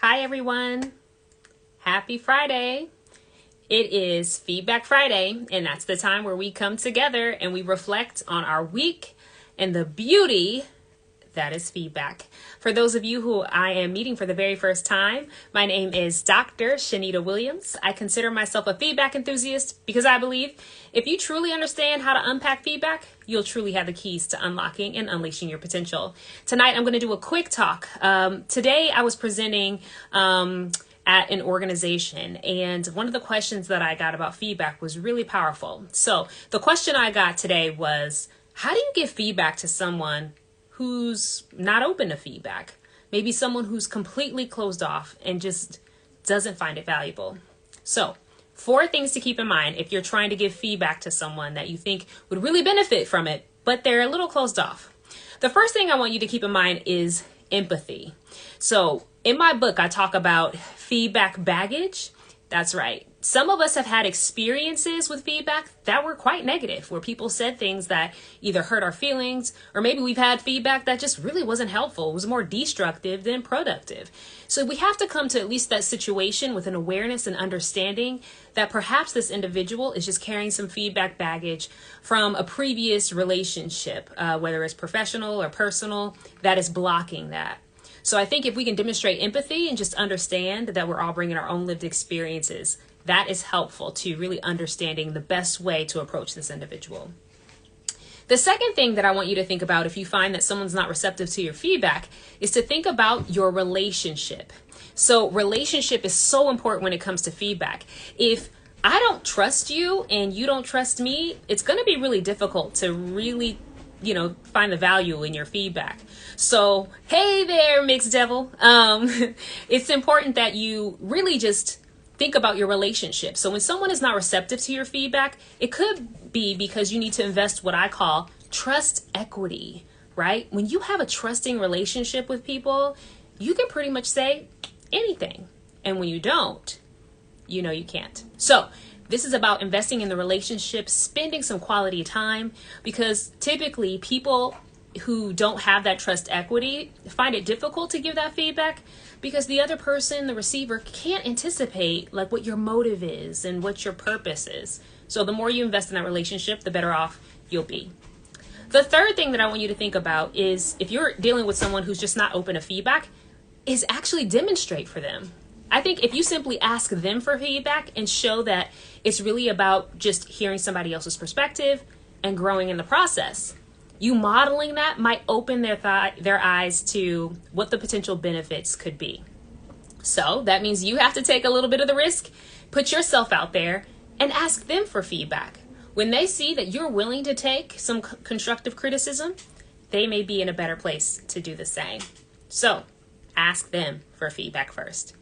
Hi everyone. Happy Friday. It is Feedback Friday, and that's the time where we come together and we reflect on our week and the beauty that is feedback. For those of you who I am meeting for the very first time, my name is Dr. Shanita Williams. I consider myself a feedback enthusiast because I believe if you truly understand how to unpack feedback, you'll truly have the keys to unlocking and unleashing your potential. Tonight, I'm going to do a quick talk. Today, I was presenting at an organization, and one of the questions that I got about feedback was really powerful. So the question I got today was, how do you give feedback to someone who's not open to feedback? Maybe someone who's completely closed off and just doesn't find it valuable. So 4 things to keep in mind if you're trying to give feedback to someone that you think would really benefit from it, but they're a little closed off. The first thing I want you to keep in mind is empathy. So in my book, I talk about feedback baggage. That's right. Some of us have had experiences with feedback that were quite negative, where people said things that either hurt our feelings, or maybe we've had feedback that just really wasn't helpful. It was more destructive than productive. So we have to come to at least that situation with an awareness and understanding that perhaps this individual is just carrying some feedback baggage from a previous relationship, whether it's professional or personal, that is blocking that. So I think if we can demonstrate empathy and just understand that we're all bringing our own lived experiences, that is helpful to really understanding the best way to approach this individual. The second thing that I want you to think about if you find that someone's not receptive to your feedback is to think about your relationship. So relationship is so important when it comes to feedback. If I don't trust you and you don't trust me, it's going to be really difficult to really find the value in your feedback. So, hey there, mixed devil. It's important that you really just think about your relationship. So when someone is not receptive to your feedback, it could be because you need to invest what I call trust equity, right? When you have a trusting relationship with people, you can pretty much say anything. And when you don't, you can't. So this is about investing in the relationship, spending some quality time, because typically people who don't have that trust equity find it difficult to give that feedback because the other person, the receiver, can't anticipate like what your motive is and what your purpose is. So the more you invest in that relationship, the better off you'll be. The third thing that I want you to think about is if you're dealing with someone who's just not open to feedback, is actually demonstrate for them. I think if you simply ask them for feedback and show that it's really about just hearing somebody else's perspective and growing in the process, you modeling that might open their eyes to what the potential benefits could be. So that means you have to take a little bit of the risk, put yourself out there and ask them for feedback. When they see that you're willing to take some constructive criticism, they may be in a better place to do the same. So ask them for feedback first.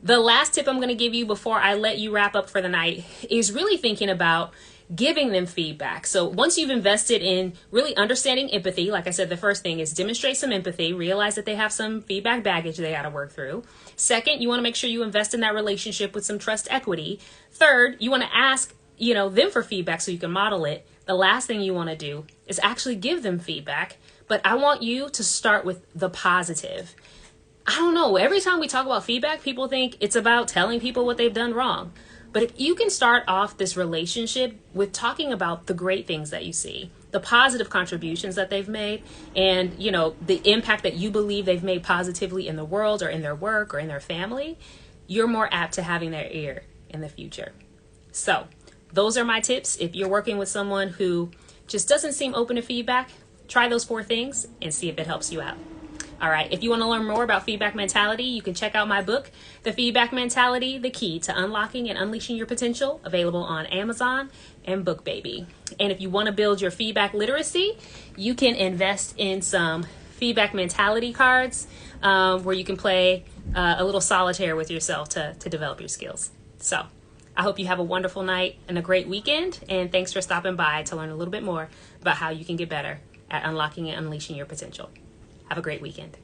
The last tip I'm going to give you before I let you wrap up for the night is really thinking about giving them feedback. So once you've invested in really understanding empathy, like I said, the first thing is demonstrate some empathy, realize that they have some feedback baggage they got to work through. Second, you want to make sure you invest in that relationship with some trust equity. Third, you want to ask, them for feedback so you can model it. The last thing you want to do is actually give them feedback, but I want you to start with the positive. I don't know, every time we talk about feedback, people think it's about telling people what they've done wrong. But if you can start off this relationship with talking about the great things that you see, the positive contributions that they've made, and, the impact that you believe they've made positively in the world or in their work or in their family, you're more apt to having their ear in the future. So those are my tips. If you're working with someone who just doesn't seem open to feedback, try those 4 things and see if it helps you out. All right, if you want to learn more about feedback mentality, you can check out my book, The Feedback Mentality, The Key to Unlocking and Unleashing Your Potential, available on Amazon and BookBaby. And if you want to build your feedback literacy, you can invest in some feedback mentality cards where you can play a little solitaire with yourself to develop your skills. So I hope you have a wonderful night and a great weekend. And thanks for stopping by to learn a little bit more about how you can get better at unlocking and unleashing your potential. Have a great weekend.